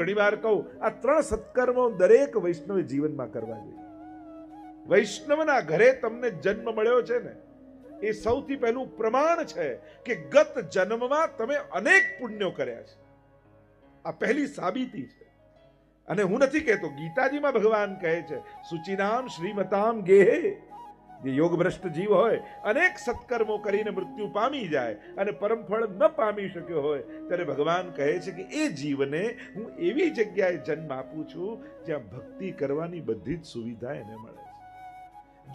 ઘણી વાર કહું, આ 3 સત્કર્મો દરેક વૈષ્ણવે જીવનમાં કરવા જોઈએ. વૈષ્ણવના ઘરે તમને જન્મ મળ્યો છે ને, એ સૌથી પહેલું પ્રમાણ છે કે ગત જન્મમાં તમે અનેક પુણ્યો કર્યા છે. આ પહેલી સાબિતી છે. અને હું નથી કહેતો, ગીતાજીમાં ભગવાન કહે છે, સુચિનામ શ્રીમતામ ગેહે. જે યોગ ભ્રષ્ટ જીવ હોય, અનેક સત્કર્મો કરીને મૃત્યુ પામી જાય અને પરમફળ ન પામી શક્યો હોય, ત્યારે ભગવાન કહે છે કે એ જીવને હું એવી જગ્યાએ જન્મ આપું છું જ્યાં ભક્તિ કરવાની બધી જ સુવિધા એને મળે છે.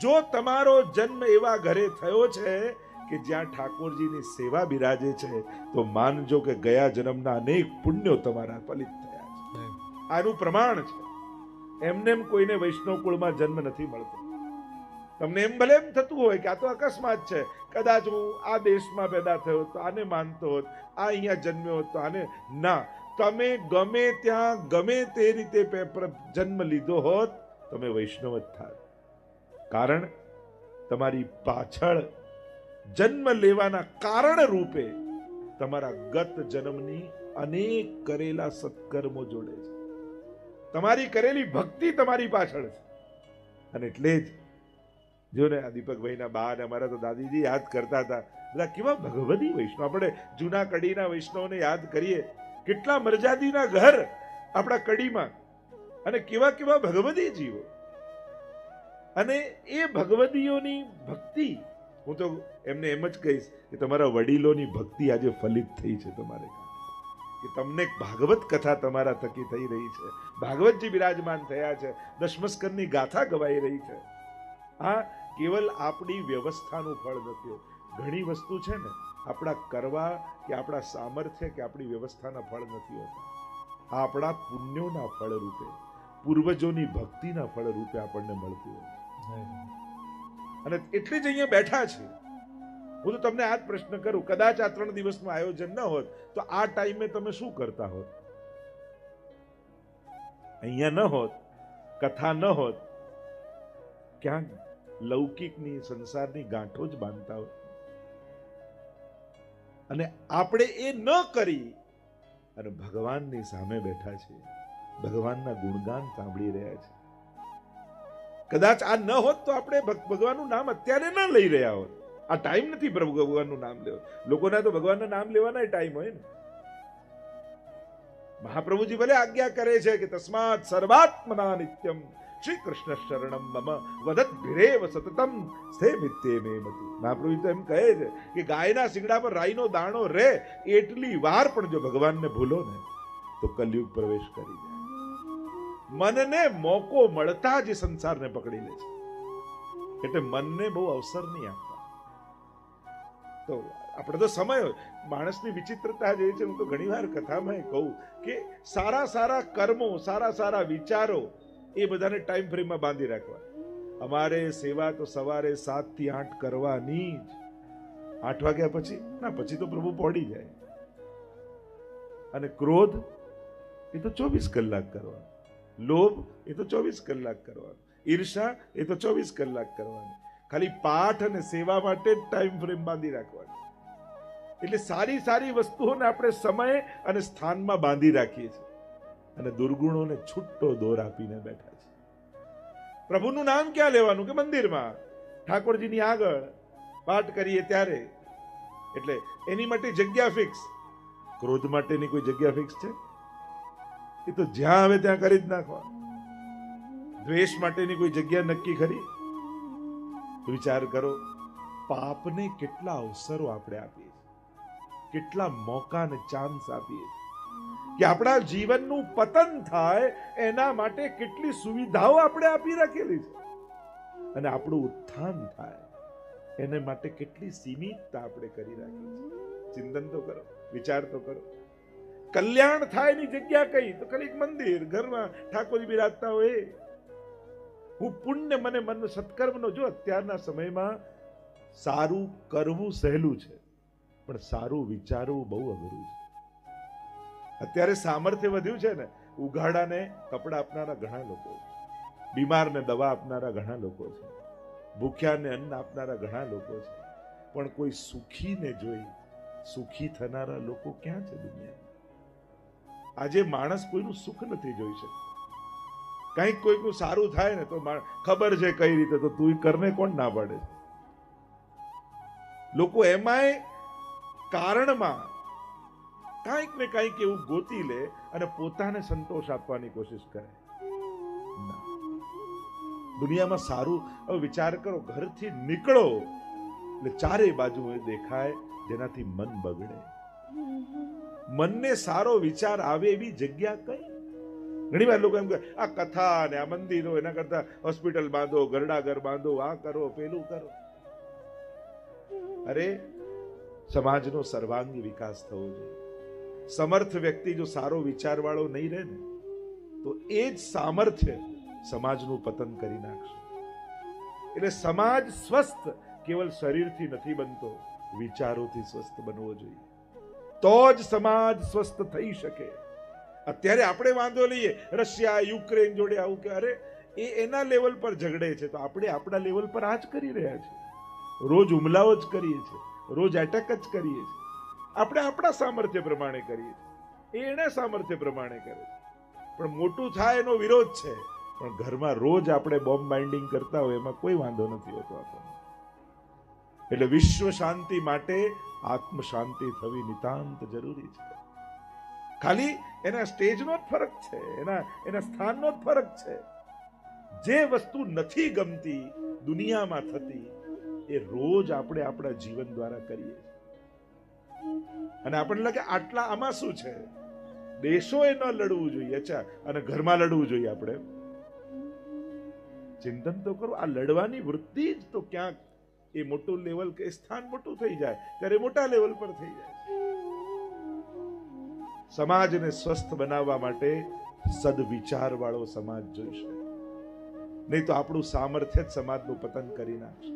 જો તમારો જન્મ એવા ઘરે થયો છે કે જ્યાં ઠાકોરજીની સેવા બિરાજે છે, તો માનજો કે ગયા જન્મના અનેક પુણ્યો તમારા ફલિત થયા છે. આનું પ્રમાણ છે. એમને એમ કોઈને વૈષ્ણવ કુળમાં જન્મ નથી મળતો. તમને એમ ભલે એમ થતું હોય કે આ તો અકસ્માત છે, કદાચ હું આ દેશમાં પેદા થયો તો આને માનતો હોત, આ અહીંયા જન્મ્યો હોત તો આને. ના, તમે ગમે ત્યાં ગમે તે રીતે જન્મ લીધો હોત, તમે વૈષ્ણવ જ થાત. કારણ તમારી પાછળ જન્મ લેવાના કારણ રૂપે તમારા ગત જન્મની અનેક કરેલા સત્કર્મો જોડે છે. તમારી કરેલી ભક્તિ તમારી પાછળ છે. અને એટલે જ જો ને, આ દીપકભાઈના બા અને અમારા તો દાદીજી યાદ કરતા હતા, બધા કેવા ભગવદી વૈષ્ણવ. આપણે જૂના કડીના વૈષ્ણવને યાદ કરીએ, કેટલા મરજાદીના ઘર આપણા કડીમાં, અને કેવા કેવા ભગવદી જીવો. અને એ ભગવદીઓની ભક્તિ, હું તો એમને એમ જ કહીશ કે તમારા વડીલોની ભક્તિ આજે ફલિત થઈ છે તમારે, કે તમને ભાગવત કથા તમારા થકી થઈ રહી છે. ભાગવતજી બિરાજમાન થયા છે, દશમસ્કંદની ગાથા ગવાઈ રહી છે. આ કેવલ આપણી વ્યવસ્થાનું ફળ નથી. ઘણી વસ્તુ છે ને, આપણા કરવા કે આપણા સામર્થ્ય કે આપણી વ્યવસ્થાના ફળ નથી હોતા. આ આપણા પુણ્યોના ફળ રૂપે, પૂર્વજોની ભક્તિના ફળ રૂપે આપણને મળતું હોય. અને એટલે જ અહીંયા બેઠા છે. હું તો તમને આ જ પ્રશ્ન કરું, કદાચ આ 3 દિવસનું આયોજન ન હોત તો આ ટાઈમે તમે શું કરતા હોત? અહીંયા ન હોત, કથા ન હોત, ક્યાંક લૌકિકની સંસારની ગાંઠો જ બાંધતા હોય. અને આપણે એ ન કરી અને ભગવાનની સામે બેઠા છીએ, ભગવાનના ગુણગાન સાંભળી રહ્યા છે. કદાચ આ ન હોત તો આપણે ભગવાનનું નામ અત્યારે ન લઈ રહ્યા હોત. આ ટાઈમ નથી ભગવાનનું નામ લેવા. લોકોના તો ભગવાનના નામ લેવાના ટાઈમ હોય ને. મહાપ્રભુજી ભલે આજ્ઞા કરે છે કે તસ્માત સર્વાત્મના નિત્યમ શ્રી કૃષ્ણ શરણમ મમ વદત ભિરેવ સતતમ સ્થે મિત્તે મે મતિ. મહાપ્રભુ તો એમ કહે છે કે ગાયના શિંગડા પર રાઈનો દાણો રહે એટલી વાર પણ જો ભગવાનને ભૂલો ને તો કલયુગ પ્રવેશ કરી જાય. મનને મોકો મળતા જ સંસારને પકડી લે છે. એટલે મનને બહુ અવસર નહીં આપતા. તો આપણે તો સમય હોય, માણસની વિચિત્રતા જે છે, હું તો ઘણી વાર કથામાં કહું કે સારા સારા કર્મો, સારા સારા વિચારો એ બધાને ટાઈમ ફ્રેમમાં બાંધી રાખવા. અમારે સેવા તો સવારે 7 થી 8 કરવાની જ. 8 વાગ્યા પછી ના, પછી તો પ્રભુ પહોંચી જાય. અને ક્રોધ એ તો 24 કલાક કરવાનો, લોભ એ તો 24 કલાક કરવાનો, ઈર્ષા એ તો 24 કલાક કરવાની. ખાલી પાઠ અને સેવા માટે જ ટાઈમ ફ્રેમ બાંધી રાખવાની. એટલે સારી સારી વસ્તુઓને આપણે સમય અને સ્થાનમાં બાંધી રાખીએ છીએ અને દુર્ગુણોને છૂટો દોર આપીને બેઠા છે. પ્રભુનું નામ ક્યાં લેવાનું? કે મંદિરમાં ઠાકોરજીની આગળ પાઠ કરીએ ત્યારે. એટલે એની માટે જગ્યા ફિક્સ. ક્રોધ માટેની કોઈ જગ્યા ફિક્સ છે? એ તો જ્યાં આવે ત્યાં કરી જ નાખવા. દ્વેષ માટેની કોઈ જગ્યા નક્કી ખરી? વિચાર કરો, પાપને કેટલા અવસરો આપણે આપીએ, કેટલા મોકા અને ચાન્સ આપીએ કે આપણા જીવનનું પતન થાય એના માટે કેટલી સુવિધાઓ આપણે આપી રાખેલી છે, અને આપણું ઉત્થાન થાય એને માટે કેટલી સીમિતતા આપણે કરી રાખી છે. ચિંતન તો કરો, વિચાર તો કરો. કલ્યાણ થાય એની જગ્યા કઈ? તો ખાલી મંદિર, ઘરમાં ઠાકોરજી બિરાજતા હોય. હું પુણ્ય મને મન સત્કર્મનો, જો અત્યારના સમયમાં સારું કરવું સહેલું છે, પણ સારું વિચારવું બહુ અઘરું છે. અત્યારે સામર્થ્ય વધ્યું છે ને, ઉઘાડાને કપડા આપનારા ઘણા લોકો છે, બીમારને દવા આપનારા ઘણા લોકો છે, ભૂખ્યાને અન્ન આપનારા ઘણા લોકો છે, પણ કોઈ સુખીને જોઈ સુખી થનારા લોકો ક્યાં છે દુનિયામાં? આજે માણસ કોઈનું સુખ નથી જોઈ શકતો. કંઈક કોઈનું સારું થાય ને તો ખબર છે કઈ રીતે, તો તું કરને કોણ ના પાડે. લોકો એમાંય કારણમાં કાંઈક ને કાંઈક એવું ગોતી લે અને પોતાને સંતોષ આપવાની કોશિશ કરે. ના, દુનિયામાં સારું, હવે વિચાર કરો, ઘરથી નીકળો એટલે ચારે બાજુ દેખાય જેનાથી મન બગડે. મનને સારો વિચાર આવે એવી જગ્યા કઈ? ઘણી વાર લોકો એમ કહે આ કથા ને આ મંદિરો, એના કરતા હોસ્પિટલ બાંધો, ગરડા ઘર બાંધો, આ કરો પેલું કરો. અરે, સમાજનો સર્વાંગી વિકાસ થવો જોઈએ. સમર્થ વ્યક્તિ જો સારો વિચાર વાળો નહીં રહે ને તો એ જ સામર્થ્ય સમાજનું પતન કરી નાખશે. એટલે સમાજ સ્વસ્થ કેવલ શરીરથી નથી બનતો, વિચારોથી સ્વસ્થ બનવો જોઈએ, તો જ સમાજ સ્વસ્થ થઈ શકે. અત્યારે આપણે વાંધો લઈએ રશિયા યુક્રેન જોડે આવું કે અરે એ એના લેવલ પર ઝઘડે છે તો આપણે આપણા લેવલ પર આ જ કરી રહ્યા છીએ. રોજ હુમલાઓ જ કરીએ છીએ, રોજ એટેક જ કરીએ છીએ. આપણે આપણા સામર્થ્ય પ્રમાણે કરીએ છીએ, એના સામર્થ્ય પ્રમાણે કરે છે. પણ મોટું થાય એનો વિરોધ છે. પણ ઘરમાં રોજ આપણે બોમ્બ બાઇન્ડિંગ કરતા હોય એમાં કોઈ વાંધો નથી હોતો આપણને. એટલે વિશ્વ શાંતિ માટે આત્મ શાંતિ થવી નિતાંત જરૂરી છે. ખાલી એના સ્ટેજનો જ ફરક છે, એના સ્થાનનો જ ફરક છે. જે વસ્તુ નથી ગમતી દુનિયામાં થતી એ રોજ આપણે આપણા જીવન દ્વારા કરીએ અને આપણને લાગે આટલા આમાં શું છે, દેશોએ ન લડવું જોઈએ. અચ્છા, અને ઘરમાં લડવું જોઈએ. આપણે ચિંતન તો કરો, આ લડવાની વૃત્તિ જ તો ક્યાંક એ મોટું લેવલ કે સ્થાન મોટું થઈ જાય ત્યારે મોટા લેવલ પર થઈ જાય. સમાજને સ્વસ્થ બનાવવા માટે સદવિચાર વાળો સમાજ જોઈશે, નહીં તો આપણું સામર્થ્ય જ સમાજનું પતન કરી નાખશે.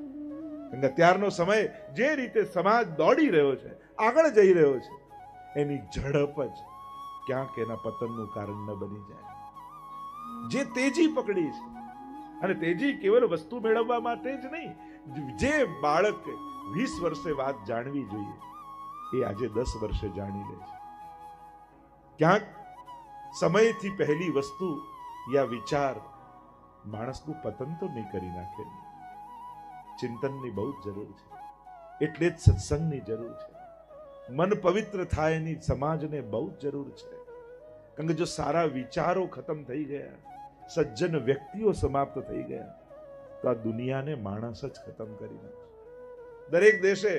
કારણ કે અત્યારનો સમય જે રીતે સમાજ દોડી રહ્યો છે, આગળ જઈ રહ્યો છે, એની ઝડપ જ ક્યાંક એના પતનનું કારણ ન બની જાય. જે તેજી પકડી છે, અને તેજી કેવળ વસ્તુ મેળવવા માટે જ નહીં, જે બાળક 20 વર્ષે વાત જાણવી જોઈએ એ આજે 10 વર્ષે જાણી લે છે. ક્યાંક સમયથી પહેલી વસ્તુ યા વિચાર માણસનું પતન તો નહીં કરી નાખે. ચિંતનની બહુ જ જરૂર છે, એટલે જ સત્સંગની જરૂર છે. મન પવિત્ર થાય એની સમાજને બહુ જ જરૂર છે. કારણ કે જો સારા વિચારો ખતમ થઈ ગયા, સજ્જન વ્યક્તિઓ સમાપ્ત થઈ ગયા તો આ દુનિયાને માણસ જ ખતમ કરી નાખે. દરેક દેશે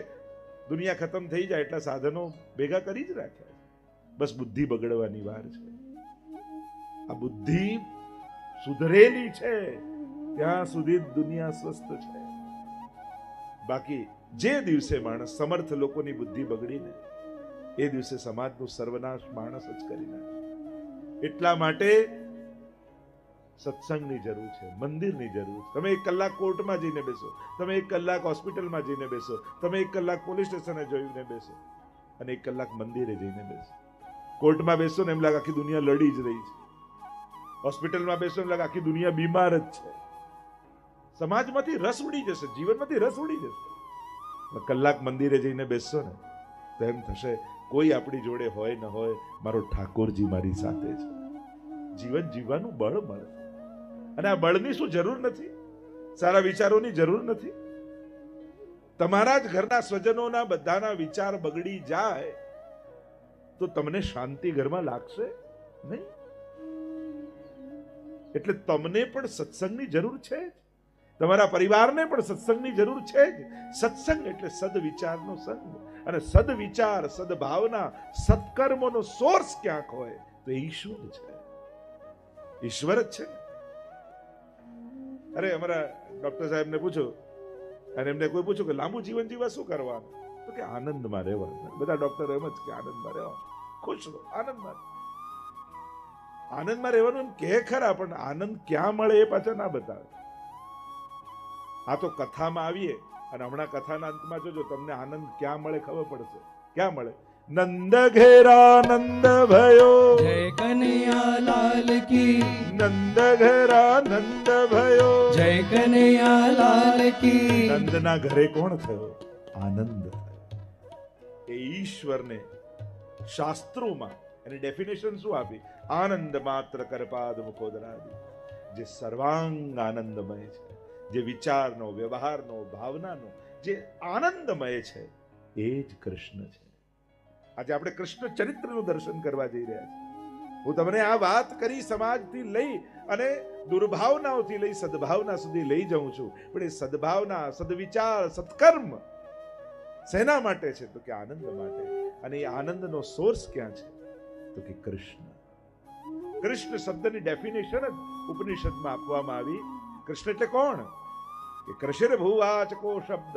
દુનિયા ખતમ થઈ જાય એટલા સાધનો ભેગા કરી જ રાખ્યા, બસ બુદ્ધિ બગડવાની વાર છે. આ બુદ્ધિ સુધરેલી છે ત્યાં સુધી દુનિયા સ્વસ્થ છે. બાકી જે દિવસે માણસ સમર્થ લોકોની બુદ્ધિ બગડીને એ દિવસે સમાજનો સર્વનાશ માણસ જ કરી નાખે. એટલા માટે સત્સંગની જરૂર છે, મંદિરની જરૂર છે. તમે 1 કલાક કોર્ટમાં જઈને બેસો, તમે 1 કલાક હોસ્પિટલમાં જઈને બેસો, તમે 1 કલાક પોલીસ સ્ટેશને જઈને બેસો અને 1 કલાક મંદિરે જઈને બેસો. કોર્ટમાં બેસો ને એમ લાગે આખી દુનિયા લડી જ રહી છે, હોસ્પિટલમાં બેસો એમ લાગે આખી દુનિયા બીમાર જ છે. સમાજમાંથી રસ ઉડી જશે, જીવનમાંથી રસ ઉડી જશે. 1 કલાક મંદિરે જઈને બેસશો ને તો એમ થશે કોઈ આપણી જોડે હોય ન હોય, મારો ઠાકોરજી મારી સાથે છે. જીવન જીવવાનું બળ મળે. અને આ બળની શું જરૂર નથી, સારા વિચારોની જરૂર નથી. તમારા જ ઘરના સ્વજનોના બધાના વિચાર બગડી જાય તો તમને શાંતિ ઘરમાં લાગશે નહીં. એટલે તમને પણ સત્સંગની જરૂર છે જ, તમારા પરિવારને પણ સત્સંગની જરૂર છે જ. સત્સંગ એટલે સદવિચારનો સંગ, અને સદવિચાર, સદભાવના, સત્કર્મોનો સોર્સ ક્યાંક હોય તો ઈશ્વર છે, ઈશ્વર જ છે. અરે અમારા ડોક્ટર સાહેબને પૂછો, અને એમને કોઈ પૂછ્યું કે લાંબુ જીવન જીવવા શું કરવાનું, તો કે આનંદમાં રહેવાનું. બધા ડોક્ટરો એમ જ કે આનંદમાં રહેવાનું, ખુશ રહો, આનંદમાં. આનંદમાં રહેવાનું એમ કે ખરા, પણ આનંદ ક્યાં મળે એ પાછા ના બતાવે. આ તો કથામાં આવીએ અને હમણાં કથાના અંતમાં જોજો તમને આનંદ ક્યાં મળે ખબર પડશે. ક્યાં મળે? નંદ ઘેરા નંદ ભયો, જય કનૈયા લાલ કી. નંદ ઘેરા નંદ ભયો, જય કનૈયા લાલ કી. નંદના ઘરે કોણ થયો? આનંદ થયો. એ ઈશ્વરને શાસ્ત્રોમાં એની ડેફિનેશન શું આપી? આનંદ માત્ર કરપાદ મુખોદરાદી, જે સર્વાંગ આનંદમય છે, જે વિચારનો, વ્યવહારનો, ભાવનાનો જે આનંદમય છે, એ જ કૃષ્ણ છે. આજે આપણે કૃષ્ણ ચરિત્રનું દર્શન કરવા જઈ રહ્યા છીએ. હું તમને આ વાત કરી સમાજથી લઈ અને દુર્ભાવનાઓથી લઈ સદભાવના સુધી લઈ જાઉં છું, પણ એ સદભાવના, સદવિચાર, સત્કર્મ શેના માટે છે? તો કે આનંદ માટે. અને એ આનંદનો સોર્સ ક્યાં છે? તો કે કૃષ્ણ. કૃષ્ણ શબ્દની ડેફિનેશન જ ઉપનિષદમાં આપવામાં આવી. કૃષ્ણ એટલે કોણ? કે કૃષિર ભૂવાચકો શબ્દ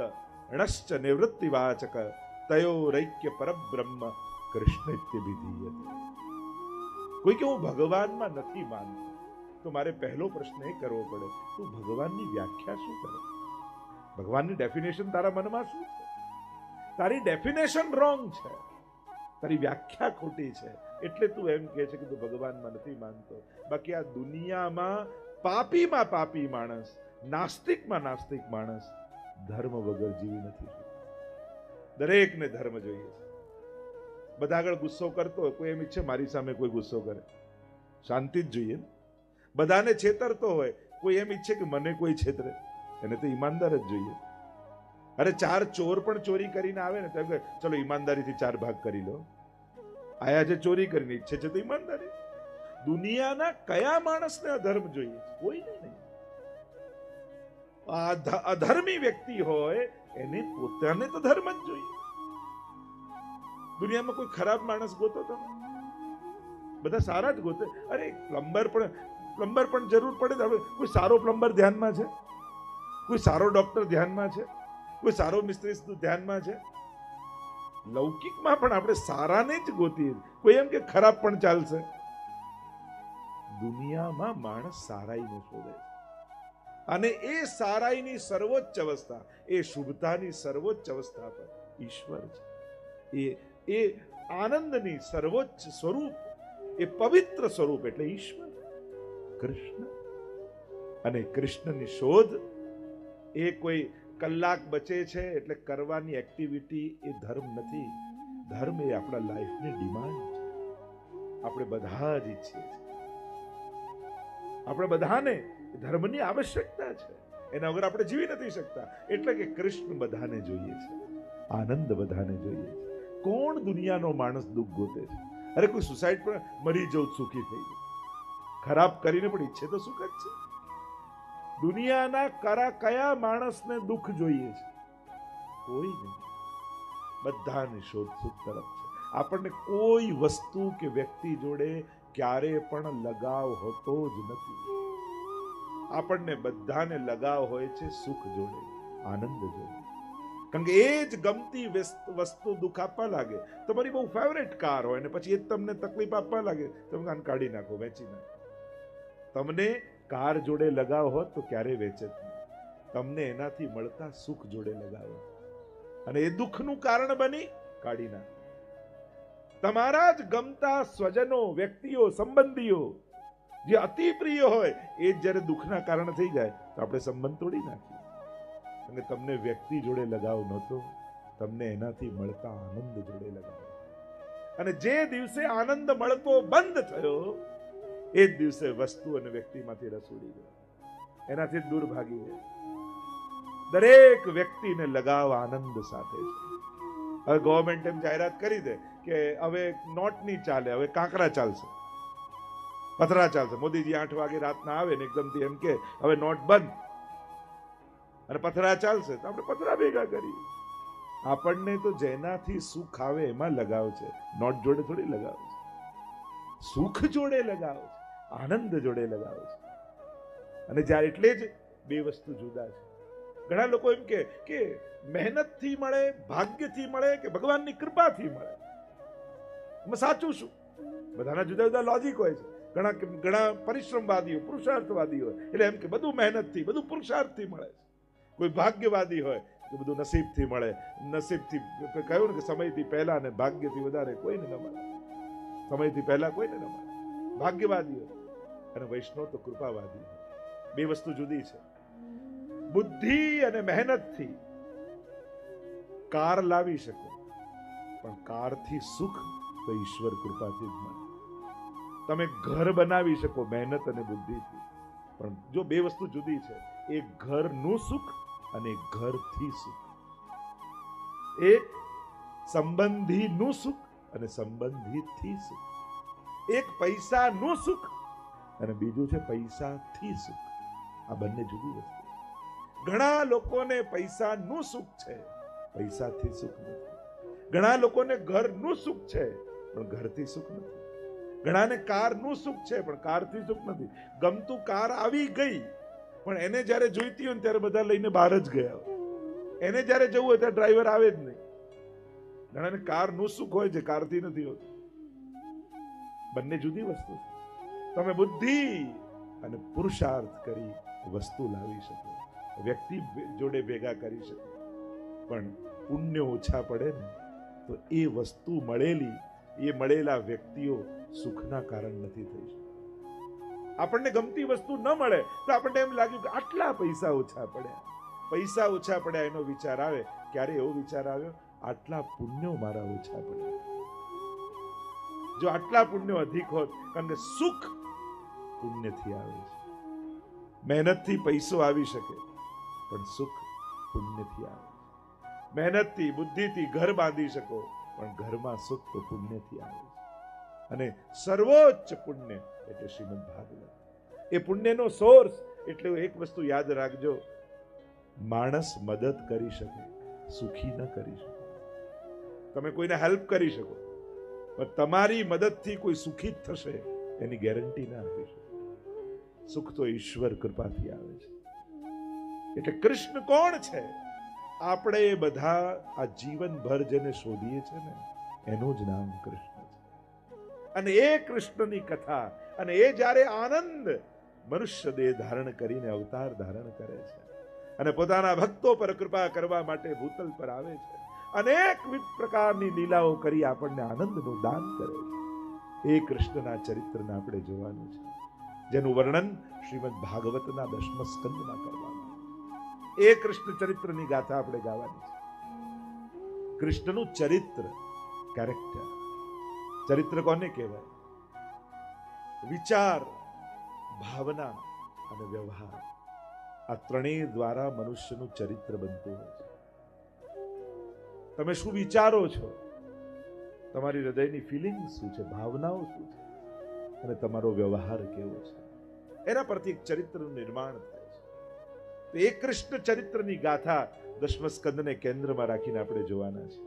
ણશ્ચ નિવૃત્તિવાચક તયોરૈક્ય પરબ્રહ્મ કૃષ્ણ ઇત્યભિધીયતે. કોઈ કે હું ભગવાનમાં નથી માનતો, તો મારે પહેલો પ્રશ્ન એ કરવો પડે, તું ભગવાનની વ્યાખ્યા શું કરે? ભગવાનની ડેફિનેશન તારા મનમાં શું છે? તારી ડેફિનેશન રોંગ છે, તારી વ્યાખ્યા ખોટી છે, એટલે તું એમ કહે છે કે તું ભગવાનમાં નથી માનતો. બાકી આ દુનિયામાં પાપીમાં પાપી માણસ, નાસ્તિકમાં નાસ્તિક માણસ ધર્મ વગર જીવી નથી શકતો. દરેકને ધર્મ જોઈએ છે. બધા આગળ ગુસ્સો કરતો હોય, કોઈ એમ ઈચ્છે મારી સામે કોઈ ગુસ્સો કરે? શાંતિ જ જોઈએ ને. બધાને છેતરતો હોય, કોઈ એમ ઈચ્છે કે મને કોઈ છેતરે? એને તો ઈમાનદાર જ જોઈએ. અરે 4 ચોર પણ ચોરી કરીને આવે ને તો ચલો ઈમાનદારીથી 4 ભાગ કરી લો. આયા છે ચોરી કરીને, ઈચ્છે છે તો ઈમાનદારી. દુનિયાના કયા માણસને અધર્મ જોઈએ? કોઈ નહીં. અધર્મી વ્યક્તિ હોય એને પોતાને તો ધર્મ જ જોઈએ. દુનિયામાં કોઈ ખરાબ માણસ ગોતો તમે? બધા સારા જ ગોતે. અરે પ્લમ્બર પણ જરૂર પડે તો કોઈ સારો પ્લમ્બર ધ્યાનમાં છે? કોઈ સારો ડોક્ટર ધ્યાનમાં છે? કોઈ સારો મિસ્ત્રી ધ્યાનમાં છે? લૌકિકમાં પણ આપણે સારાને જ ગોતીએ. કોઈ એમ કે ખરાબ પણ ચાલશે? દુનિયામાં માણસ સારાઈને શોધે છે. અને એ સારાઈની સર્વોચ્ચ અવસ્થા, એ શુભતાની સર્વોચ્ચ અવસ્થા પર ઈશ્વર છે. એ આનંદની સર્વોચ્ચ સ્વરૂપ, એ પવિત્ર સ્વરૂપ એટલે ઈશ્વર, કૃષ્ણ. અને કૃષ્ણની શોધ એ કોઈ કલાક બચે છે એટલે કરવાની એક્ટિવિટી એ ધર્મ નથી. ધર્મ એ આપણા લાઈફની ડિમાન્ડ છે. આપણે બધા જ ઈચ્છીએ છીએ. આપણે બધાને ધર્મની આવશ્યકતા છે. એના વગર આપણે જીવી નથી શકતા. એટલે કે કૃષ્ણ બધાને જોઈએ છે, આનંદ બધાને જોઈએ છે. કોણ દુનિયાનો માણસ દુઃખ ગોતે છે? અરે કોઈ સુસાઇડ પર મરી જવું સુખી થઈ ગયું, ખરાબ કરીને પણ ઈચ્છે તો સુખ જ છે. દુનિયાના કયા માણસને દુઃખ જોઈએ છે? કોઈ નહીં. બધાની શોધ સુખ તરફ છે. આપણને કોઈ વસ્તુ કે વ્યક્તિ જોડે ક્યારે પણ લગાવ હોતો જ નથી. આપણને બધાને લગાવ હોય છે સુખ જોડે, આનંદ જોડે. કારણ કે એ જ ગમતી વસ્તુ દુઃખ આપવા લાગે. તમારી બહુ ફેવરેટ કાર હોય ને પછી એ જ તમને તકલીફ આપવા લાગે, તમે કાન કાઢી નાખો, વેચી નાખો. તમને કાર જોડે લગાવ હોત તો ક્યારે વેચે જ નહીં. તમને એનાથી મળતા સુખ જોડે લગાવ, અને એ દુઃખનું કારણ બની કાઢી નાખો. તમારા જ ગમતા સ્વજનો, વ્યક્તિઓ, સંબંધીઓ જે અતિ પ્રિય હોય એ જ જ્યારે દુઃખના કારણ થઈ જાય તો આપણે સંબંધ તોડી નાખીએ. અને તમને વ્યક્તિ જોડે લગાવ નહોતો, તમને એનાથી મળતા આનંદ જોડે લગાવ. અને જે દિવસે આનંદ મળતો બંધ થયો એ જ દિવસે વસ્તુ અને વ્યક્તિમાંથી રસ ઉડી ગયો, એનાથી દૂર ભાગી ગયા. દરેક વ્યક્તિને લગાવ આનંદ સાથે છે. હવે ગવર્મેન્ટ એમ જાહેરાત કરી દે કે હવે નોટ નહીં ચાલે, હવે કાંકરા ચાલશે, પથરા ચાલશે. મોદીજી 8 વાગે રાતના આવે ને એકદમથી એમ કે હવે નોટ બંધ અને પથરા ચાલશે, તો આપણે પથરા ભેગા કરીએ. આપણને તો જેનાથી સુખ આવે એમાં લગાવ છે, નોટ જોડે થોડી લગાવ છે. સુખ જોડે લગાવ છે, આનંદ જોડે લગાવ છે. અને જ્યારે એટલે જ બે વસ્તુ જુદા છે. ઘણા લોકો એમ કે મહેનતથી મળે, ભાગ્યથી મળે કે ભગવાનની કૃપાથી મળે. એમાં સાચું શું? બધાના જુદા જુદા લોજિક હોય છે. ઘણા પરિશ્રમવાદીઓ, પુરુષાર્થવાદીઓ હોય એટલે એમ કે બધું મહેનતથી, બધું પુરુષાર્થથી મળે છે. કોઈ ભાગ્યવાદી હોય કે બધું નસીબથી મળે. નસીબથી કહ્યું ને કે સમયથી પહેલા ને ભાગ્યથી વધારે કોઈને ન મળે. સમયથી પહેલા કોઈને ન મળે. ભાગ્યવાદી હોય. અને વૈષ્ણવ તો કૃપાવાદી હોય. બે વસ્તુ જુદી છે. બુદ્ધિ અને મહેનતથી કાર લાવી શકો, પણ કારથી સુખ તો ઈશ્વર કૃપાથી જ મળે. તમે ઘર બનાવી શકો મહેનત અને બુદ્ધિથી, પણ જો બે વસ્તુ જુદી છે, એક ઘરનું સુખ અને એક ઘરથી સુખ. એક સંબંધીનું સુખ અને સંબંધીથી સુખ. એક પૈસાનું સુખ અને બીજું છે પૈસાથી સુખ. આ બંને જુદી વસ્તુ. ઘણા લોકોને પૈસાનું સુખ છે, પૈસાથી સુખ નથી. ઘણા લોકોને ઘરનું સુખ છે પણ ઘરથી સુખ નથી. ઘણાને કારનું સુખ છે પણ કારથી સુખ નથી. ગમતું કાર આવી ગઈ પણ એને જ્યારે જોઈતી હોય ત્યારે બધા લઈને બહાર જ ગયા. એને જ્યારે જવું હોય ત્યારે ડ્રાઈવર આવે જ નહીં. ઘણાને કારનું સુખ હોય છે, કારથી નથી હોતું. બંને જુદી વસ્તુ છે. તમે બુદ્ધિ અને પુરુષાર્થ કરી વસ્તુ લાવી શકો, વ્યક્તિ જોડે ભેગા કરી શકો, પણ પુણ્ય ઓછા પડે ને તો એ વસ્તુ મળેલા વ્યક્તિઓ સુખના કારણ નથી થઈ શકતા. આપણને ગમતી વસ્તુ ન મળે તો આપણને એમ લાગ્યું કે આટલા પૈસા ઓછા પડ્યા. પૈસા ઓછા પડ્યા એનો વિચાર આવે. ક્યારે એવો વિચાર આવ્યો, આટલા પુણ્યો મારા ઓછા પડ્યા. જો આટલા પુણ્યો અધિક હોત, કારણ કે સુખ પુણ્યથી આવે છે. મહેનતથી પૈસો આવી શકે પણ સુખ પુણ્યથી આવે છે. મહેનતથી બુદ્ધિથી ઘર બાંધી શકો પણ ઘરમાં સુખ તો પુણ્યથી આવે છે. અને સર્વોચ્ચ પુણ્ય એટલે શ્રીમદ ભાગવત. એ પુણ્યનો સોર્સ એટલે એક વસ્તુ યાદ રાખજો, માણસ મદદ કરી શકે, સુખી ન કરી શકે. તમે કોઈને હેલ્પ કરી શકો પણ તમારી મદદથી કોઈ સુખી જ થશે એની ગેરંટી ના આપી શકો. સુખ તો ઈશ્વર કૃપાથી આવે છે. એટલે કૃષ્ણ કોણ છે? આપણે બધા આ જીવનભર જેને શોધીએ છીએ ને એનું જ નામ કૃષ્ણ છે. અને એ કૃષ્ણની કથા, અને એ જ્યારે આનંદ મનુષ્ય દેહ ધારણ કરીને અવતાર ધારણ કરે છે અને પોતાના ભક્તો પર કૃપા કરવા માટે ભૂતલ પર આવે છે, અનેકવિધ પ્રકારની લીલાઓ કરી આપણને આનંદનું દાન કરે છે. એ કૃષ્ણના ચરિત્રને આપણે જોવાનું છે, જેનું વર્ણન શ્રીમદ ભાગવતના 10મા સ્કંદમાં કરવાનું. એ કૃષ્ણ ચરિત્રની ગાથા આપણે ગાવાની છે. કૃષ્ણનું ચરિત્ર, કેરેક્ટર. ચરિત્ર કોને કહેવાય? વિચાર, ભાવના અને વ્યવહાર, આ ત્રણેય દ્વારા મનુષ્યનું ચરિત્ર બનતું હોય છે. તમે શું વિચારો છો, તમારી હૃદયની ફિલિંગ શું છે, ભાવનાઓ શું છે, અને તમારો વ્યવહાર કેવો છે, એના પરથી એક ચરિત્રનું નિર્માણ થાય છે. તો એ કૃષ્ણ ચરિત્રની ગાથા 10મા સ્કંદને કેન્દ્રમાં રાખીને આપણે જોવાના છે.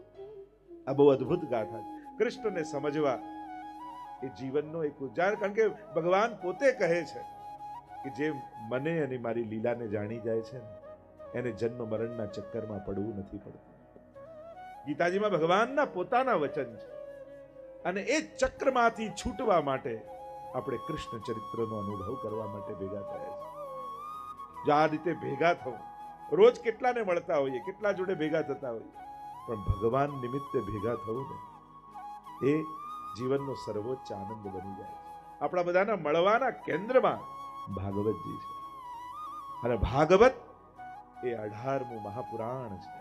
આ બહુ અદ્ભુત ગાથા છે. કૃષ્ણને સમજવા એ જીવનનો એક ઉજાર, કારણ કે ભગવાન પોતે કહે છે કે જે મને અને મારી લીલાને જાણી જાય છે ને એને જન્મ મરણના ચક્કરમાં પડવું નથી પડતું. ગીતાજીમાં ભગવાનના પોતાના વચન છે. અને એ ચક્રમાંથી છૂટવા માટે આપણે કૃષ્ણ ચરિત્રનો અનુભવ કરવા માટે ભેગા થયા છે. જો આ રીતે ભેગા થવું, રોજ કેટલાને મળતા હોઈએ, કેટલા જોડે ભેગા થતા હોઈએ, પણ ભગવાન નિમિત્તે ભેગા થવું ને એ જીવનનો સર્વોચ્ચ આનંદ બની જાય છે. આપણા બધાના મળવાના કેન્દ્રમાં ભાગવતજી છે. અને ભાગવત એ 18મું મહાપુરાણ છે.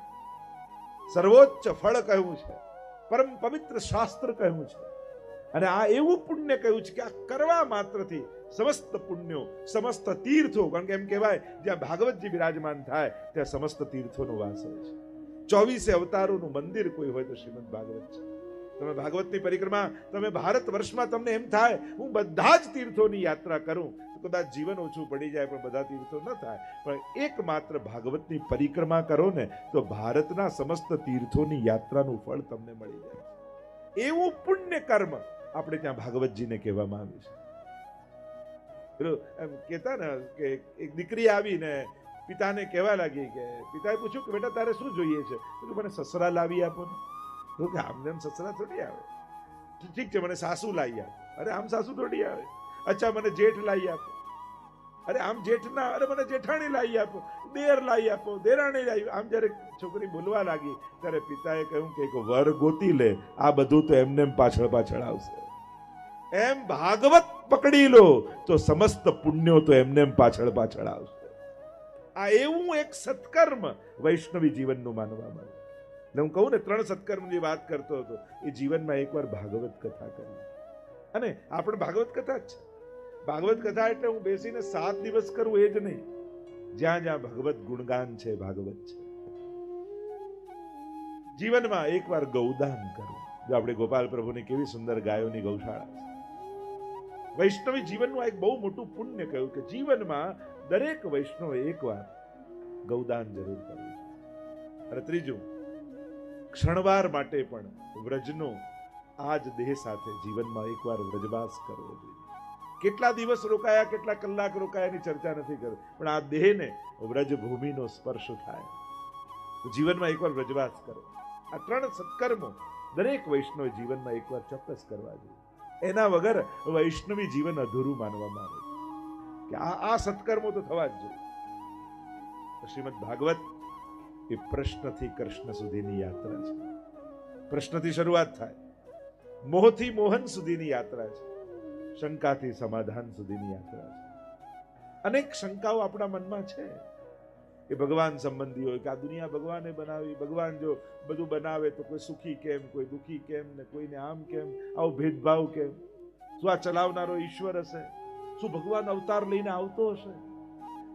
સર્વોચ્ચ ફળ કહ્યું છે, પરમ પવિત્ર શાસ્ત્ર કહ્યું છે. અને આ એવું પુણ્ય કહ્યું છે કે આ કરવા માત્રથી સમસ્ત પુણ્યો, સમસ્ત તીર્થો, કારણ કે એમ કહેવાય જ્યાં ભાગવતજી બિરાજમાન થાય ત્યાં સમસ્ત તીર્થોનો વાસ હોય છે. 24 અવતારોનું મંદિર કોઈ હોય તો શ્રીમદ ભાગવત છે. તમે ભાગવતની પરિક્રમા, તમે ભારત વર્ષમાં તમને એમ થાય હું બધા જ તીર્થોની યાત્રા કરું તો કદાચ જીવન ઓછું પડી જાય, પણ બધા તીર્થો ન થાય. પણ એકમાત્ર ભાગવતની પરિક્રમા કરો ને તો ભારતના સમસ્ત તીર્થોની યાત્રાનું ફળ તમને મળી જાય. એવું પુણ્ય કર્મ આપણે ત્યાં ભાગવતજીને કહેવામાં આવ્યું છે. પેલું એમ કહેતા ને કે એક દીકરી આવીને પિતાને કહેવા લાગી કે પિતાએ પૂછ્યું કે બેટા તારે શું જોઈએ છે? તો મને સસરા લાવી આપો ને. તો કે આમને એમ સસરા થોડી આવે. ઠીક છે, મને સાસુ લાવી આપો. અરે આમ સાસુ થોડી આવે. અચ્છા, મને જેઠ લાવી આપો. અરે આમ જેઠ ના, અરે મને જેઠાણી લાવી આપો. દેર લાવી આપો, દેરાણી લાવી. આમ જયારે છોકરી બોલવા લાગી ત્યારે પિતાએ કહ્યું કે એક વર ગોતી લે, આ બધું તો એમને પાછળ પાછળ આવશે. એમ ભાગવત પકડી લો તો સમસ્ત પુણ્યો તો એમને પાછળ પાછળ આવશે. આ એવું એક સત્કર્મ વૈષ્ણવી જીવનનું માનવામાં આવે. હું કહું ને 3 સત્કર્મની વાત કરતો હતો, એ જીવનમાં એકવાર ભાગવત કથા કરી. અને આ પણ ભાગવત કથા જ છે. ભાગવત કથા એટલે હું બેસીને 7 દિવસ કરું એ જ નહીં. જ્યાં જ્યાં ભગવત ગુણગાન છે, ભાગવત છે. જીવનમાં એકવાર ગૌદાન કરવું. જો આપણે ગોપાલ પ્રભુની કેવી સુંદર ગાયોની ગૌશાળા છે. વૈષ્ણવી જીવનનું આ એક બહુ મોટું પુણ્ય કહ્યું કે જીવનમાં દરેક વૈષ્ણવે એકવાર ગૌદાન જરૂર કરવું છે. અને ત્રીજું, ક્ષણવાર માટે પણ વ્રજનો આ જ દેહ સાથે જીવનમાં એકવાર વ્રજવાસ કરવો જોઈએ. કેટલા દિવસ રોકાયા, કેટલા કલાક રોકાયા એની ચર્ચા નથી કરવી, પણ આ દેહને વ્રજ ભૂમિનો સ્પર્શ થાય તો જીવનમાં એકવાર વ્રજવાસ કરો. આ 3 સત્કર્મો દરેક વૈષ્ણવ જીવનમાં એકવાર ચોક્કસ કરવા જોઈએ. એના વગર વૈષ્ણવી જીવન અધૂરું માનવામાં આવે કે આ સત્કર્મો તો થવા જ જોઈએ. શ્રીમદ ભાગવત એ પ્રશ્નથી કૃષ્ણ સુધીની યાત્રા છે. પ્રશ્નથી શરૂઆત થાય, મોહથી મોહન સુધીની યાત્રા છે, શંકાથી સમાધાન સુધીની યાત્રા છે. અનેક શંકાઓ આપણા મનમાં છે. એ ભગવાન સંબંધી હોય કે આ દુનિયા ભગવાને બનાવી, ભગવાન જો બધું બનાવે તો કોઈ સુખી કેમ, કોઈ દુખી કેમ, ને કોઈને આમ કેમ, આવો ભેદભાવ કેમ, શું આ ચલાવનારો ઈશ્વર હશે, શું ભગવાન અવતાર લઈને આવતો હશે?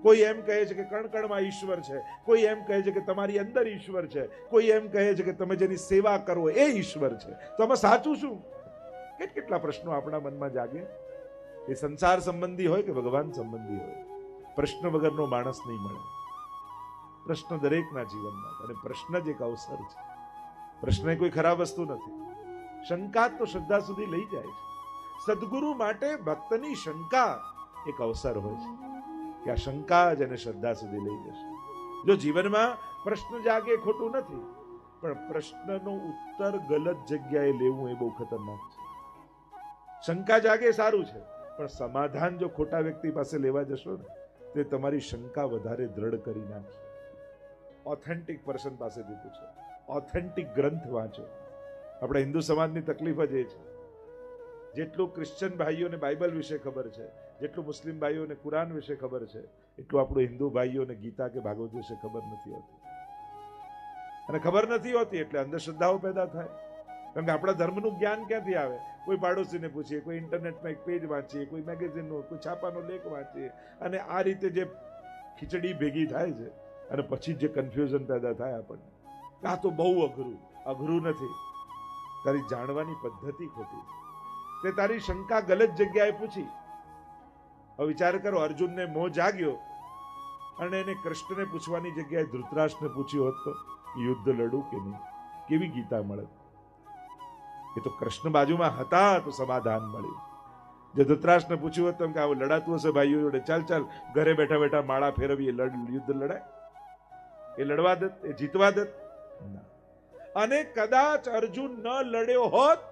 કોઈ એમ કહે છે કે કણકણમાં ઈશ્વર છે, કોઈ એમ કહે છે કે તમારી અંદર ઈશ્વર છે, કોઈ એમ કહે છે કે તમે જેની સેવા કરો એ ઈશ્વર છે. તો આમાં સાચું શું? કેટલા પ્રશ્નો આપણા મનમાં જાગે. એ સંસાર સંબંધી હોય કે ભગવાન સંબંધી હોય, પ્રશ્ન વગરનો માણસ નહીં મળે. પ્રશ્ન દરેકના જીવનમાં, અને પ્રશ્ન જ એક અવસર છે. પ્રશ્ન કોઈ ખરાબ વસ્તુ નથી. શંકા તો શ્રદ્ધા સુધી લઈ જાય છે. સદગુરુ માટે ભક્તની શંકા એક અવસર હોય છે કે આ શંકા જ એને શ્રદ્ધા સુધી લઈ જશે. જો જીવનમાં પ્રશ્ન જાગે ખોટું નથી, પણ પ્રશ્નનો ઉત્તર ગલત જગ્યાએ લેવું એ બહુ ખતરનાક છે. શંકા જાગે સારું છે, પણ સમાધાન જો ખોટા વ્યક્તિ પાસે લેવા જશો ને તે તમારી શંકા વધારે દ્રઢ કરી નાખશે. ઓથેન્ટિક પર્સન પાસેથી પૂછો, ઓથેન્ટિક ગ્રંથ વાંચો. આપણા હિન્દુ સમાજની તકલીફ જ એ છે, જેટલું ક્રિશ્ચન ભાઈઓને બાઇબલ વિશે ખબર છે, જેટલું મુસ્લિમ ભાઈઓને કુરાન વિશે ખબર છે, એટલું આપણું હિન્દુ ભાઈઓને ગીતા કે ભાગવત વિશે ખબર નથી હોતી. અને ખબર નથી હોતી એટલે અંધશ્રદ્ધાઓ પેદા થાય. કારણ કે આપણા ધર્મનું જ્ઞાન ક્યાંથી આવે? કોઈ પાડોશીને પૂછીએ, કોઈ ઇન્ટરનેટમાં એક પેજ વાંચીએ, કોઈ મેગેઝિનનો, કોઈ છાપાનો લેખ વાંચીએ, અને આ રીતે જે ખીચડી ભેગી થાય છે અને પછી જે કન્ફ્યુઝન પેદા થાય આપણને, આ તો બહુ અઘરું નથી. તારી જાણવાની પદ્ધતિ ખોટી છે. તે તારી શંકા ગલત જગ્યાએ પૂછી. હવે વિચાર કરો, અર્જુનને મોહ જાગ્યો અને એને કૃષ્ણને પૂછવાની જગ્યાએ ધૃતરાષ્ટ્રને પૂછ્યું હોત તો યુદ્ધ લડું કે નહીં, કેવી ગીતા મળે? એ તો કૃષ્ણ બાજુમાં હતા તો સમાધાન મળ્યું. જે ધૃતરાષ્ટ્રને પૂછ્યું હોત તો કે આવું લડાતું હશે ભાઈઓ જોડે, ચાલ ચાલ ઘરે બેઠા બેઠા માળા ફેરવીએ, યુદ્ધ લડાય? એ લડવા દત? એ જીતવા દત? ના. અને કદાચ અર્જુન ન લડ્યો હોત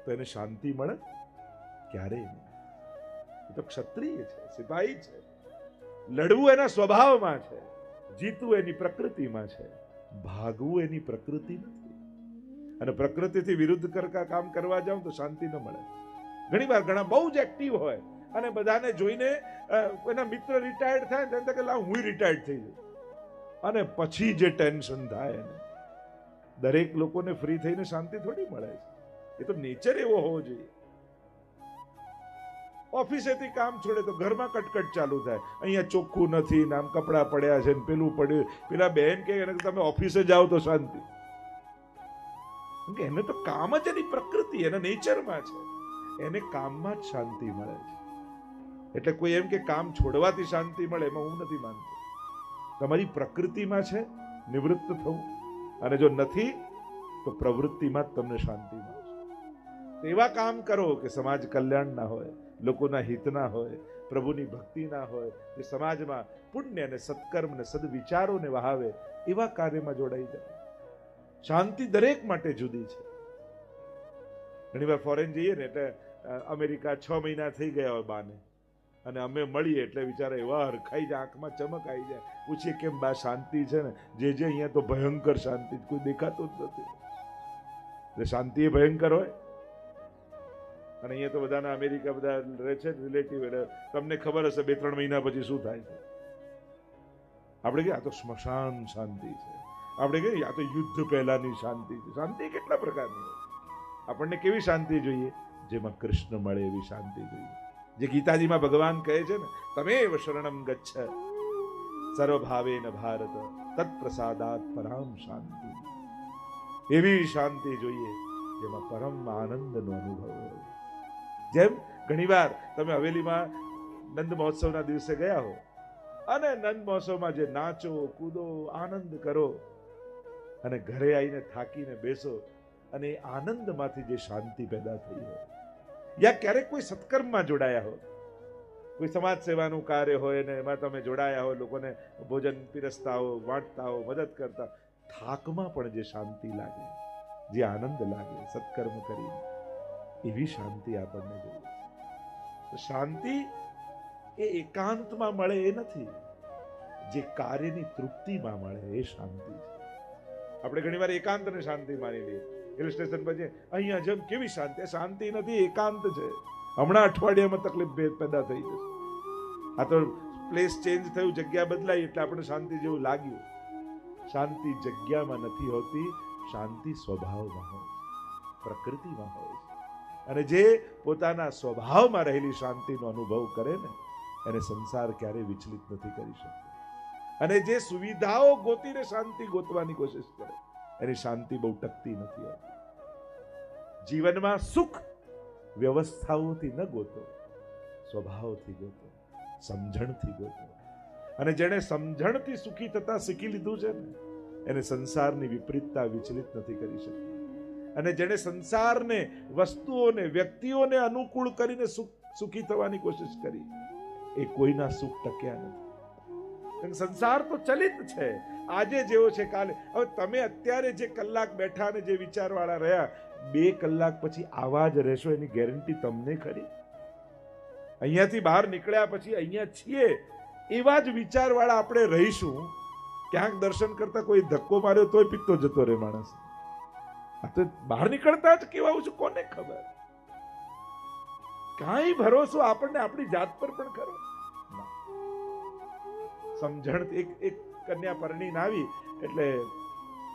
તો એને શાંતિ મળે? ક્યારેય નહીં. એ તો ક્ષત્રિય છે, સિપાહી છે. લડવું એના સ્વભાવમાં છે, જીતવું એની પ્રકૃતિમાં છે, ભાગવું એની પ્રકૃતિ નથી. અને પ્રકૃતિથી વિરુદ્ધ કામ કરવા જાવ તો શાંતિ ન મળે. ઘણી વાર ઘણા બહુ જ એક્ટિવ હોય અને બધાને જોઈને એના મિત્ર રિટાયર્ડ થાય ને કે લાવ હું રિટાયર્ડ થઈ જાઉં, અને પછી જે ટેન્શન થાય એને, દરેક લોકોને ફ્રી થઈને શાંતિ થોડી મળે છે. એ તો નેચર એવો હોવો જોઈએ. ઓફિસેથી કામ છોડે તો ઘરમાં કટકટ ચાલુ થાય, અહીંયા ચોખ્ખું નથી, નામ કપડા પડ્યા છે, પેલું પડ્યું, પેલા બહેન કે તમે ઓફિસે જાઓ તો શાંતિ. એને તો કામ જ એની પ્રકૃતિ, એના નેચરમાં છે, એને કામમાં જ શાંતિ મળે છે. એટલે કોઈ એમ કે કામ છોડવાથી શાંતિ મળે, એમાં હું નથી માનતો. તમારી પ્રકૃતિમાં છે નિવૃત્ત થવું, અને જો નથી તો પ્રવૃત્તિમાં જ તમને શાંતિ મળે. એવા કામ કરો કે સમાજ કલ્યાણના હોય, લોકોના હિતના હોય, પ્રભુની ભક્તિના હોય, જે સમાજમાં પુણ્ય અને સત્કર્મ ને સદવિચારોને વહાવે, એવા કાર્યમાં જોડાઈ જાય. શાંતિ દરેક માટે જુદી છે. ઘણી વાર ફોરેન જઈએ ને એટલે અમેરિકા 6 મહિના થઈ ગયા હોય બાને, અને અમે મળીએ એટલે વિચારે એવા હરખાઈ જાય, આંખમાં ચમક આવી જાય. પૂછીએ કેમ બા શાંતિ છે ને? જે અહીંયા તો ભયંકર શાંતિ, કોઈ દેખાતું જ નથી. એટલે શાંતિ એ ભયંકર હોય. અને અહીંયા તો બધાના અમેરિકા બધા રહે છે રિલેટિવ, એટલે તમને ખબર હશે 2-3 મહિના પછી શું થાય છે. આપણે કે આ તો સ્મશાન શાંતિ છે. આપણે કહીએ આ તો યુદ્ધ પહેલાની શાંતિ છે. શાંતિ કેટલા પ્રકારની હોય. આપણને કેવી શાંતિ જોઈએ? જેમાં કૃષ્ણ મળે એવી શાંતિ જોઈએ. જે ગીતાજીમાં ભગવાન કહે છે ને, તમેવ શરણમ ગચ્છ સર્વભાવેન ભારત તત્પ્રસાદાત પરામ શાંતિ. એવી શાંતિ જોઈએ જેમાં પરમ આનંદનો અનુભવ હોય. જેમ ઘણીવાર તમે હવેલીમાં નંદ મહોત્સવના દિવસે ગયા હો અને નંદ મહોત્સવમાં જે નાચો કૂદો આનંદ કરો અને ઘરે આવીને થાકીને બેસો અને એ આનંદમાંથી જે શાંતિ પેદા થઈ હોય, યા ક્યારેક કોઈ સત્કર્મમાં જોડાયા હો, કોઈ સમાજ સેવાનું કાર્ય હોય ને એમાં તમે જોડાયા હોય, લોકોને ભોજન પીરસતા હો, વાંટતા હો, મદદ કરતા, થાકમાં પણ જે શાંતિ લાગે, જે આનંદ લાગે સત્કર્મ કરીને, એવી શાંતિ આપણને જોઈએ. તો શાંતિ એ એકાંતમાં મળે એ નથી, જે કાર્યની તૃપ્તિમાં મળે એ શાંતિ છે. આપણે ઘણીવાર એકાંતને શાંતિ માની લઈએ. હિલ સ્ટેશન પર છે, અહીંયા જેમ કેવી શાંતિ? શાંતિ નથી, એકાંત છે. હમણાં અઠવાડિયામાં તકલીફ પેદા થઈ જશે. આ તો પ્લેસ ચેન્જ થયું, જગ્યા બદલાઈ એટલે આપણે શાંતિ જેવું લાગ્યું. શાંતિ જગ્યામાં નથી હોતી, શાંતિ સ્વભાવમાં હોય છે, પ્રકૃતિમાં હોય છે. અને જે પોતાના સ્વભાવમાં રહેલી શાંતિનો અનુભવ કરે ને, એને સંસાર ક્યારેય વિચલિત નથી કરી શકતો. અને જે સુવિધાઓ ગોતીને શાંતિ ગોતવાની કોશિશ કરે, એની શાંતિ બહુ ટકતી નથી હોતી. જીવનમાં સુખ વ્યવસ્થાઓથી ન ગોતો, સ્વભાવથી ગોતો, સમજણથી ગોતો. અને જેણે સમજણથી સુખી થતા શીખી લીધું છે ને, એને સંસારની વિપરીતતા વિચલિત નથી કરી શકતી. અને જેણે સંસારને, વસ્તુઓને, વ્યક્તિઓને અનુકૂળ કરીને સુખી થવાની કોશિશ કરી, એ કોઈના સુખ ટક્યા નથી. સંસાર તો ચલિત છે, આજે જેવો છે કાલે. હવે તમે અત્યારે જે કલાક બેઠા અને જે વિચારવાળા રહ્યા, 2 કલાક પછી આવા જ રહેશો એની ગેરંટી તમને ખરી? અહીંયાથી બહાર નીકળ્યા પછી અહીંયા છીએ એવા જ વિચારવાળા આપણે રહીશું. ક્યાંક દર્શન કરતા કોઈ ધક્કો માર્યો તોય પીતો જતો રહે માણસ. આ તો બહાર નીકળતા જ કેવા છું કોને ખબર? કાંઈ ભરોસો આપણને આપણી જાત પર પણ ખરો? સમજણ. એક કન્યા પરણીને આવી એટલે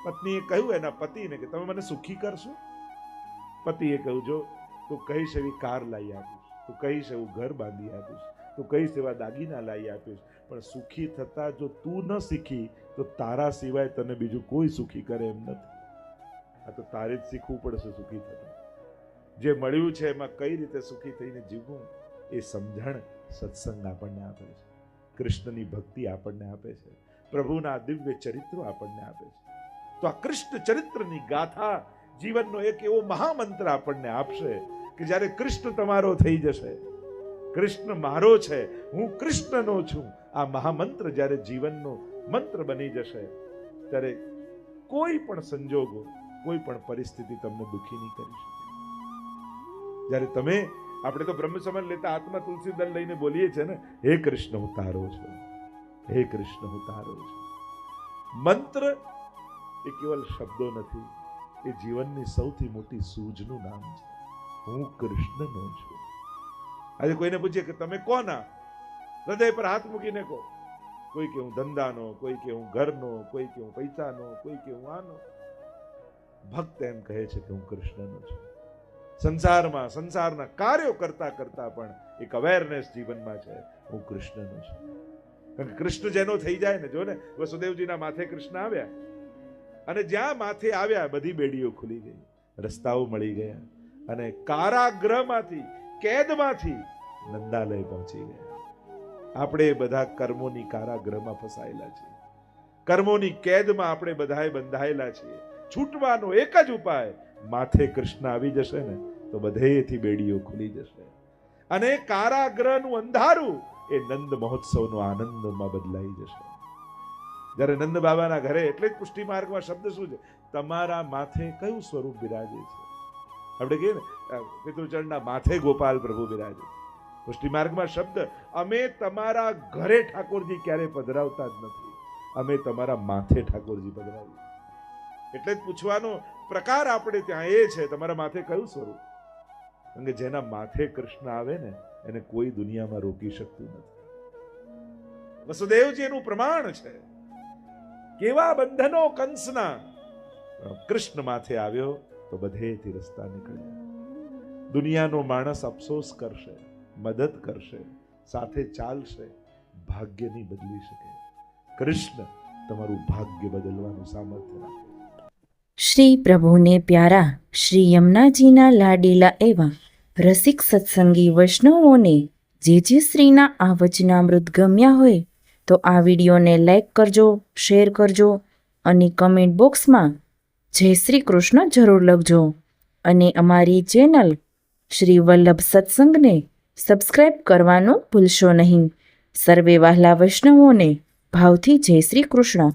પત્નીએ કહ્યું એના પતિને કે તમે મને સુખી કરશો? પતિએ કહ્યું, જો તું કહીશ એવી કાર લાવી આપીશ, તું કહીશ એવું ઘર બાંધી આપીશ, તું કહીશ એવા દાગીના લાવી આપીશ, પણ સુખી થતા જો તું ન શીખી તો તારા સિવાય તને બીજું કોઈ સુખી કરે એમ નથી. આ તો તારે જ શીખવું પડશે સુખી થતા. જે મળ્યું છે એમાં કઈ રીતે સુખી થઈને જીવવું, એ સમજણ સત્સંગ આપણને આપે છે, કૃષ્ણની ભક્તિ આપણને આપે છે, પ્રભુના દિવ્ય ચરિત્રો આપણને આપે છે. તો આ કૃષ્ણ ચરિત્રની ગાથા જીવનનો એક એવો મહામંત્ર આપણને આપશે કે જ્યારે કૃષ્ણ તમારો થઈ જશે, કૃષ્ણ મારો છે, હું કૃષ્ણનો છું, આ મહામંત્ર જ્યારે જીવનનો મંત્ર બની જશે, ત્યારે કોઈ પણ સંજોગો, કોઈ પણ પરિસ્થિતિ તમને દુઃખી નહીં કરી શકે. જ્યારે તમે, આપણે તો બ્રહ્મ સમાન લેતા આત્મા તુલસી દળ લઈને બોલીએ છીએ ને, હે કૃષ્ણ હું તારો છું, હે કૃષ્ણ હું તારો છું. મંત્ર એ કેવલ શબ્દો નથી, એ જીવનની સૌથી મોટી સૂઝનું નામ છે. હું કૃષ્ણનો છું. આજે કોઈને પૂછીએ કે તમે કોના, હૃદય પર હાથ મૂકીને કહો. કોઈ કે હું ધંધાનો, કોઈ કે હું ઘરનો, કોઈ કે હું પૈસાનો, કોઈ કે હું આનો. ભક્ત એમ કહે છે કે હું કૃષ્ણનો છું. સંસારમાં, સંસારના કાર્યો કરતા કરતા પણ એક અવેરનેસ જીવનમાં છે, હું કૃષ્ણનો છું. કારણ કે કૃષ્ણ જેનો થઈ જાય ને, જો ને વસુદેવજીના માથે કૃષ્ણ આવ્યા અને જ્યાં માથે આવ્યા બધી બેડીઓ ખુલી ગઈ, રસ્તાઓ મળી ગયા અને કારાગૃહમાંથી, કેદમાંથી નંદાલય પહોંચી ગયા. આપણે બધા કર્મોની કારાગૃહમાં ફસાયેલા છીએ, કર્મોની કેદમાં આપણે બધાએ બંધાયેલા છીએ. છૂટવાનો એક જ ઉપાય, માથે કૃષ્ણ આવી જશે ને તો બધેથી બેડીઓ ખુલી જશે અને કારાગૃહનું અંધારું એ નંદ મહોત્સવનો આનંદમાં બદલાઈ જશે. જ્યારે નંદ બાબાના ઘરે, એટલે જ પુષ્ટિ માર્ગમાં શબ્દ શું છે? તમારા માથે કયું સ્વરૂપ બિરાજે છે? આપણે કહીએ ને પિતૃચરણના માથે ગોપાલ પ્રભુ બિરાજે. પુષ્ટિ માર્ગમાં શબ્દ, અમે તમારા ઘરે ઠાકોરજી ક્યારેય પધરાવતા જ નથી, અમે તમારા માથે ઠાકોરજી પધરાવીએ. એટલે જ પૂછવાનો પ્રકાર આપણે ત્યાં એ છે, તમારા માથે કયું સ્વરૂપ? કારણ કે જેના માથે કૃષ્ણ આવે ને એને કોઈ દુનિયામાં રોકી શકતું નથી. વસુદેવજી એનું પ્રમાણ છે કેવા બંધનો કંસના, કૃષ્ણ માથે આવ્યો તો બધેથી રસ્તા નીકળ્યા. દુનિયાનો માણસ અફસોસ કરશે, મદદ કરશે, સાથે ચાલશે, ભાગ્ય નહીં બદલી શકે. કૃષ્ણ તમારું ભાગ્ય બદલવાનું સામર્થ્ય રાખે. શ્રી પ્રભુને પ્યારા શ્રી યમુનાજીના લાડીલા એવા રસિક સત્સંગી વૈષ્ણવોને જે શ્રીના આ વચનામૃત ગમ્યા હોય તો આ વિડીયોને લાઈક કરજો, શેર કરજો અને કમેન્ટ બોક્સમાં જય શ્રી કૃષ્ણ જરૂર લખજો. અને અમારી ચેનલ શ્રી વલ્લભ સત્સંગને સબસ્ક્રાઈબ કરવાનું ભૂલશો નહીં. સર્વે વહાલા વૈષ્ણવોને ભાવથી જય શ્રી કૃષ્ણ.